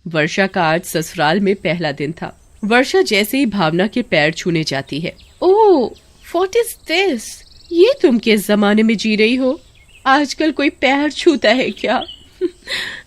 वर्षा का आज ससुराल में पहला दिन था। वर्षा जैसे ही भावना के पैर छूने जाती है, ओह व्हाट इज दिस, ये तुम किस जमाने में जी रही हो? आजकल कोई पैर छूता है क्या?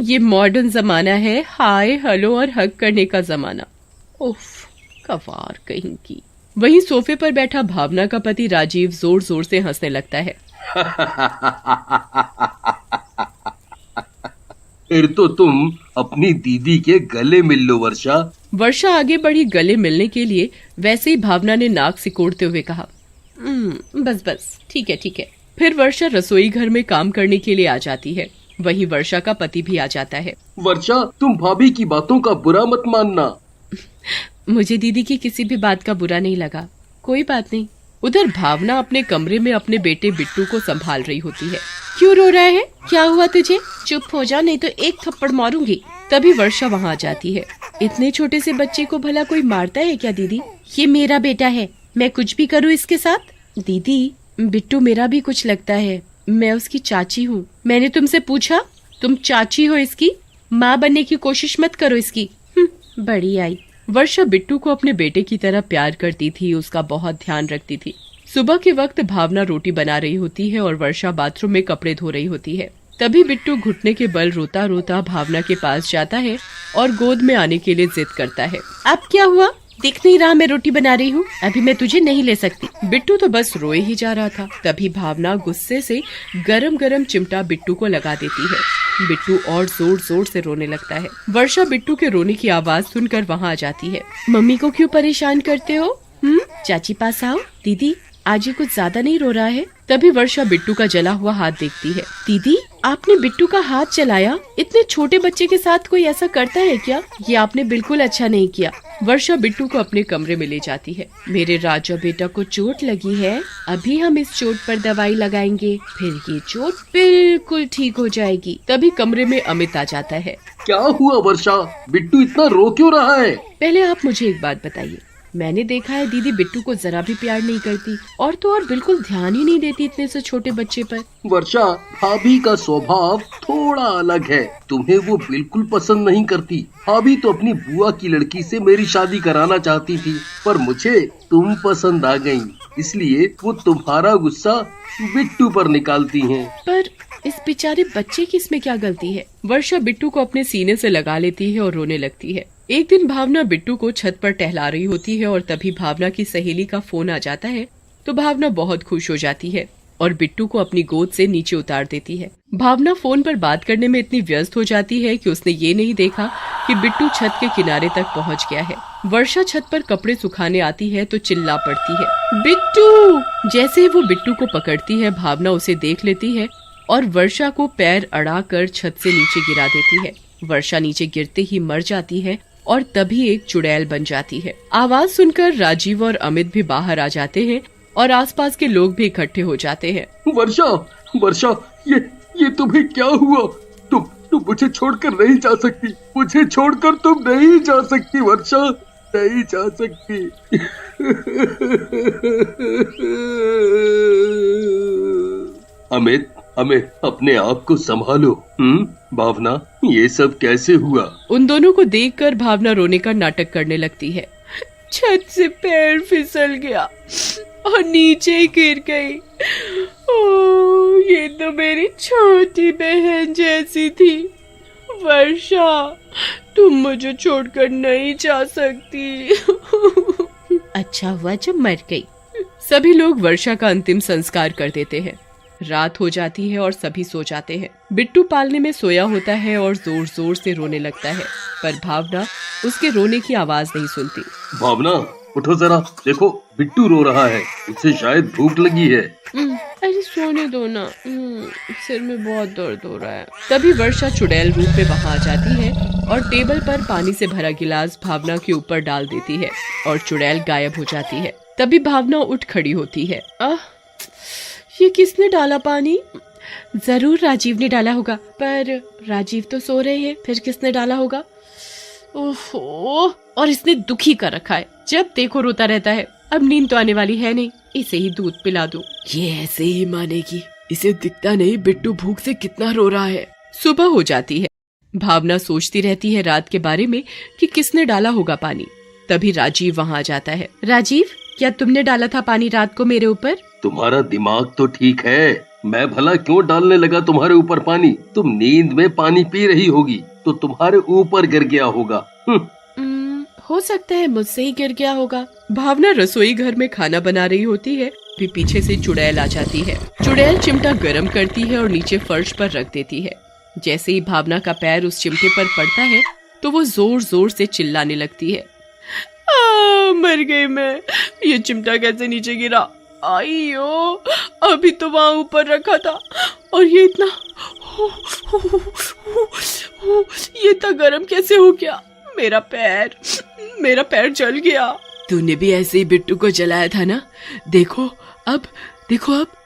ये मॉडर्न जमाना है, हाय हेलो और हग करने का जमाना। उफ, कवार कहीं की। वहीं सोफे पर बैठा भावना का पति राजीव जोर जोर से हंसने लगता है। फिर तो तुम अपनी दीदी के गले मिल लो वर्षा। वर्षा आगे बढ़ी गले मिलने के लिए, वैसे ही भावना ने नाक सिकोड़ते हुए कहा, बस बस ठीक है ठीक है। फिर वर्षा रसोई घर में काम करने के लिए आ जाती है। वहीं वर्षा का पति भी आ जाता है। वर्षा, तुम भाभी की बातों का बुरा मत मानना। मुझे दीदी की किसी भी बात का बुरा नहीं लगा, कोई बात नहीं। उधर भावना अपने कमरे में अपने बेटे बिट्टू को संभाल रही होती है। क्यों रो रहा है, क्या हुआ तुझे? चुप हो जा, नहीं तो एक थप्पड़ मारूंगी। तभी वर्षा वहाँ आ जाती है। इतने छोटे से बच्चे को भला कोई मारता है क्या दीदी? ये मेरा बेटा है, मैं कुछ भी करूँ इसके साथ? दीदी, बिट्टू मेरा भी कुछ लगता है, मैं उसकी चाची हूँ। मैंने तुमसे पूछा? तुम चाची हो इसकी, माँ बनने की कोशिश मत करो इसकी। बड़ी आई। वर्षा बिट्टू को अपने बेटे की तरह प्यार करती थी, उसका बहुत ध्यान रखती थी। सुबह के वक्त भावना रोटी बना रही होती है और वर्षा बाथरूम में कपड़े धो रही होती है। तभी बिट्टू घुटने के बल रोता रोता भावना के पास जाता है और गोद में आने के लिए जिद करता है। अब क्या हुआ? दिख नहीं रहा मैं रोटी बना रही हूँ? अभी मैं तुझे नहीं ले सकती। बिट्टू तो बस रोए ही जा रहा था। तभी भावना गुस्से से गरम गरम चिमटा बिट्टू को लगा देती है। बिट्टू और जोर जोर से रोने लगता है। वर्षा बिट्टू के रोने की आवाज सुनकर वहाँ आ जाती है। मम्मी को क्यों परेशान करते हो? चाची पास आओ। दीदी, आज ये कुछ ज्यादा नहीं रो रहा है? तभी वर्षा बिट्टू का जला हुआ हाथ देखती है। दीदी, आपने बिट्टू का हाथ जलाया? इतने छोटे बच्चे के साथ कोई ऐसा करता है क्या? ये आपने बिल्कुल अच्छा नहीं किया। वर्षा बिट्टू को अपने कमरे में ले जाती है। मेरे राजा बेटा को चोट लगी है, अभी हम इस चोट पर दवाई लगाएंगे, फिर ये चोट बिल्कुल ठीक हो जाएगी। तभी कमरे में अमित आ जाता है। क्या हुआ वर्षा, बिट्टू इतना रो क्यों रहा है? पहले आप मुझे एक बात बताइए, मैंने देखा है दीदी बिट्टू को जरा भी प्यार नहीं करती, और तो और बिल्कुल ध्यान ही नहीं देती इतने से छोटे बच्चे पर। वर्षा, भाभी का स्वभाव थोड़ा अलग है, तुम्हें वो बिल्कुल पसंद नहीं करती। भाभी तो अपनी बुआ की लड़की से मेरी शादी कराना चाहती थी, पर मुझे तुम पसंद आ गई, इसलिए वो तुम्हारा गुस्सा बिट्टू पर निकालती हैं। पर इस बेचारे बच्चे की इसमें क्या गलती है? वर्षा बिट्टू को अपने सीने से लगा लेती है और रोने लगती है। एक दिन भावना बिट्टू को छत पर टहला रही होती है और तभी भावना की सहेली का फोन आ जाता है। तो भावना बहुत खुश हो जाती है और बिट्टू को अपनी गोद से नीचे उतार देती है। भावना फोन पर बात करने में इतनी व्यस्त हो जाती है कि उसने ये नहीं देखा कि बिट्टू छत के किनारे तक पहुंच गया है। वर्षा छत पर कपड़े सुखाने आती है तो चिल्ला पड़ती है, बिट्टू! जैसे ही वो बिट्टू को पकड़ती है, भावना उसे देख लेती है और वर्षा को पैर अड़ाकर छत से नीचे गिरा देती है। वर्षा नीचे गिरते ही मर जाती है और तभी एक चुड़ैल बन जाती है। आवाज सुनकर राजीव और अमित भी बाहर आ जाते हैं और आसपास के लोग भी इकट्ठे हो जाते हैं। वर्षा, वर्षा, ये तुम्हें क्या हुआ? तुम मुझे छोड़कर नहीं जा सकती, मुझे छोड़कर तुम नहीं जा सकती वर्षा, नहीं जा सकती। अमित, अपने आप को संभालो। भावना, ये सब कैसे हुआ? उन दोनों को देखकर भावना रोने का नाटक करने लगती है। छत से पैर फिसल गया और नीचे गिर गई। ओह, ये तो मेरी छोटी बहन जैसी थी। वर्षा, तुम मुझे छोड़कर नहीं जा सकती। अच्छा हुआ जब मर गई। सभी लोग वर्षा का अंतिम संस्कार कर देते हैं। रात हो जाती है और सभी सो जाते हैं। बिट्टू पालने में सोया होता है और जोर जोर से रोने लगता है, पर भावना उसके रोने की आवाज नहीं सुनती। भावना, उठो जरा, देखो बिट्टू रो रहा है, उसे शायद भूख लगी है। अरे सोने दो ना, सिर में बहुत दर्द हो रहा है। तभी वर्षा चुड़ैल रूप में वहाँ आ जाती है और टेबल पर पानी से भरा गिलास भावना के ऊपर डाल देती है और चुड़ैल गायब हो जाती है। तभी भावना उठ खड़ी होती है। ये किसने डाला पानी? जरूर राजीव ने डाला होगा, पर राजीव तो सो रहे हैं, फिर किसने डाला होगा? ओहो, और इसने दुखी कर रखा है, जब देखो रोता रहता है। अब नींद तो आने वाली है नहीं, इसे ही दूध पिला दो, ये ऐसे ही मानेगी। इसे दिखता नहीं बिट्टू भूख से कितना रो रहा है। सुबह हो जाती है। भावना सोचती रहती है रात के बारे में कि किसने डाला होगा पानी। तभी राजीव वहाँ आ जाता है। राजीव, क्या तुमने डाला था पानी रात को मेरे ऊपर? तुम्हारा दिमाग तो ठीक है, मैं भला क्यों डालने लगा तुम्हारे ऊपर पानी? तुम नींद में पानी पी रही होगी तो तुम्हारे ऊपर गिर गया होगा। हो सकता है मुझसे ही गिर गया होगा। भावना रसोई घर में खाना बना रही होती है, फिर पीछे से चुड़ैल आ जाती है। चुड़ैल चिमटा गर्म करती है और नीचे फर्श पर रख देती है। जैसे ही भावना का पैर उस चिमटे पर पड़ता है तो वो जोर जोर से चिल्लाने लगती है। मर गई मैं, ये चिमटा कैसे नीचे गिरा? आइयो, अभी तो वहाँ ऊपर रखा था और ये इतना ये इतना गर्म कैसे हो गया? मेरा पैर जल गया। तूने भी ऐसे ही बिट्टू को जलाया था ना? देखो अब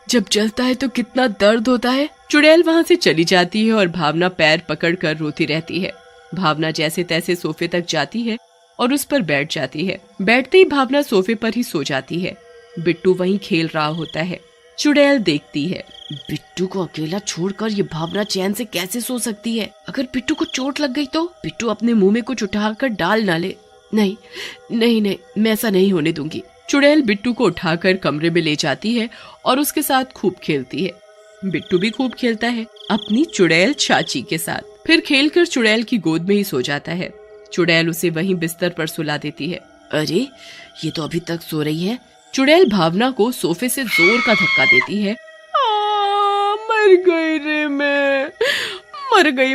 जब जलता है तो कितना दर्द होता है। चुड़ैल वहाँ से चली जाती है और भावना पैर पकड़कर रोती रहती है। भावना जैसे तैसे सोफे तक जाती है और उस पर बैठ जाती है। बैठते ही भावना सोफे पर ही सो जाती है। बिट्टू वहीं खेल रहा होता है। चुड़ैल देखती है, बिट्टू को अकेला छोड़कर ये भावना चैन से कैसे सो सकती है? अगर बिट्टू को चोट लग गई तो? बिट्टू अपने मुंह में कुछ उठाकर डाल ना ले। नहीं, मैं ऐसा नहीं होने दूंगी। चुड़ैल बिट्टू को उठाकर कमरे में ले जाती है और उसके साथ खूब खेलती है। बिट्टू भी खूब खेलता है अपनी चुड़ैल चाची के साथ। फिर खेलकर चुड़ैल की गोद में ही सो जाता है। चुड़ैल उसे वहीं बिस्तर पर सुला देती है। अरे, ये तो अभी तक सो रही है। चुड़ैल भावना को सोफे से जोर का धक्का देती है। मर गई रे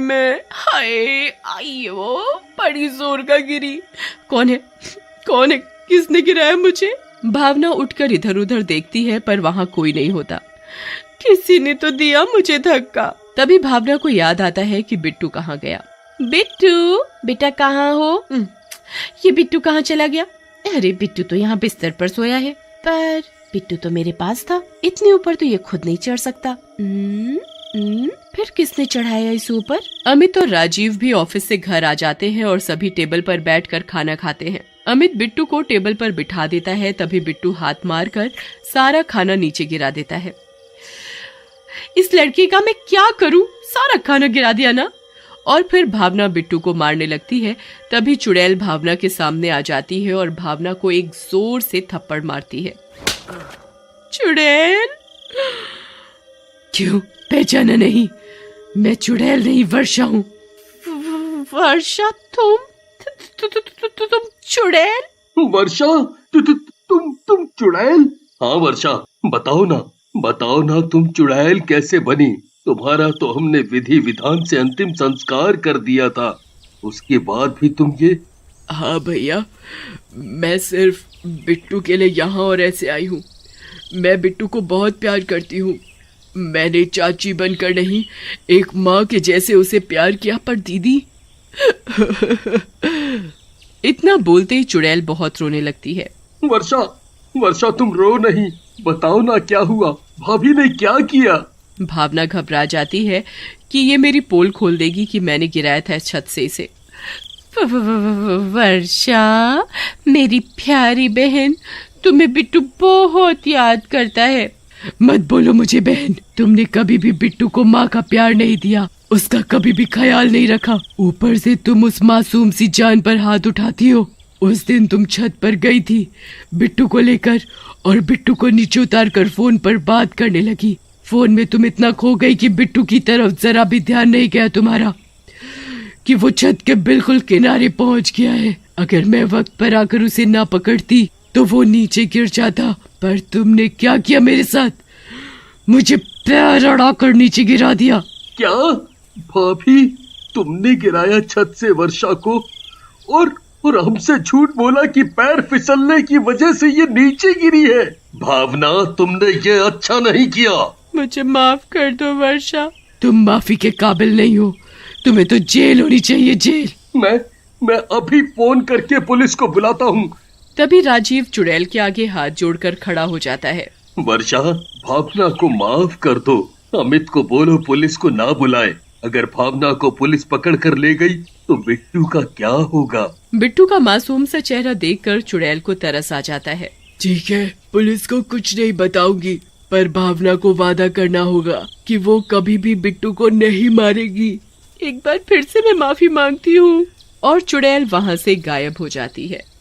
मैं, हाय, आइयो, बड़ी जोर का गिरी। कौन है? किसने गिराया मुझे? भावना उठकर इधर उधर देखती है पर वहाँ कोई नहीं होता। किसी ने तो दिया मुझे धक्का। तभी भावना को याद आता है कि बिट्टू कहाँ गया। बिट्टू, बेटा कहाँ हो? ये बिट्टू कहाँ चला गया? अरे, बिट्टू तो यहाँ बिस्तर पर सोया है। पर बिट्टू तो मेरे पास था, इतने ऊपर तो ये खुद नहीं चढ़ सकता। फिर किसने चढ़ाया इस ऊपर? अमित और राजीव भी ऑफिस से घर आ जाते हैं और सभी टेबल पर बैठकर खाना खाते हैं। अमित बिट्टू को टेबल पर बिठा देता है। तभी बिट्टू हाथ मारकर सारा खाना नीचे गिरा देता है। इस लड़की का मैं क्या करूं? सारा खाना गिरा दिया ना। और फिर भावना बिट्टू को मारने लगती है। तभी चुड़ैल भावना के सामने आ जाती है और भावना को एक जोर से थप्पड़ मारती है। चुड़ैल, क्यों पहचाना नहीं? मैं चुड़ैल नहीं, वर्षा हूँ। वर्षा, तुम चुड़ैल? वर्षा, तुम चुड़ैल? हाँ वर्षा, बताओ ना तुम चुड़ैल कैसे बनी? तुम्हारा तो हमने विधि विधान से अंतिम संस्कार कर दिया था, उसके बाद भी तुम ये? हाँ भैया, मैं सिर्फ बिट्टू के लिए यहाँ और ऐसे आई हूँ। मैं बिट्टू को बहुत प्यार करती हूँ। मैंने चाची बनकर नहीं, एक माँ के जैसे उसे प्यार किया। पर दीदी इतना बोलते ही चुड़ैल बहुत रोने लगती है। वर्षा तुम रो नहीं, बताओ ना क्या हुआ? भाभी ने क्या किया? भावना घबरा जाती है कि ये मेरी पोल खोल देगी कि मैंने गिराया था छत से इसे। वर्षा, मेरी प्यारी बहन, तुम्हें बिट्टू बहुत याद करता है। मत बोलो मुझे बहन, तुमने कभी भी बिट्टू को माँ का प्यार नहीं दिया, उसका कभी भी ख्याल नहीं रखा। ऊपर से तुम उस मासूम सी जान पर हाथ उठाती हो। उस दिन तुम छत पर गई थी बिट्टू को लेकर और बिट्टू को नीचे उतार कर फोन पर बात करने लगी। फोन में तुम इतना खो गई कि बिट्टू की तरफ जरा भी ध्यान नहीं गया तुम्हारा कि वो छत के बिल्कुल किनारे पहुंच गया है। अगर मैं वक्त पर आकर उसे ना पकड़ती तो वो नीचे गिर जाता। पर तुमने क्या किया मेरे साथ? मुझे पैर अड़ाकर नीचे गिरा दिया। क्या भाभी, तुमने गिराया छत से वर्षा को और हमसे झूठ बोला कि पैर फिसलने की वजह से ये नीचे गिरी है? भावना, तुमने ये अच्छा नहीं किया। मुझे माफ कर दो वर्षा। तुम माफी के काबिल नहीं हो, तुम्हें तो जेल होनी चाहिए, जेल। मैं अभी फोन करके पुलिस को बुलाता हूँ। तभी राजीव चुड़ैल के आगे हाथ जोड़कर खड़ा हो जाता है। वर्षा, भावना को माफ कर दो। अमित को बोलो पुलिस को ना बुलाए। अगर भावना को पुलिस पकड़ कर ले गई तो बिट्टू का क्या होगा? बिट्टू का मासूम सा चेहरा देखकर चुड़ैल को तरस आ जाता है। ठीक है, पुलिस को कुछ नहीं बताऊंगी, पर भावना को वादा करना होगा कि वो कभी भी बिट्टू को नहीं मारेगी। एक बार फिर से मैं माफी मांगती हूँ। और चुड़ैल वहाँ से गायब हो जाती है।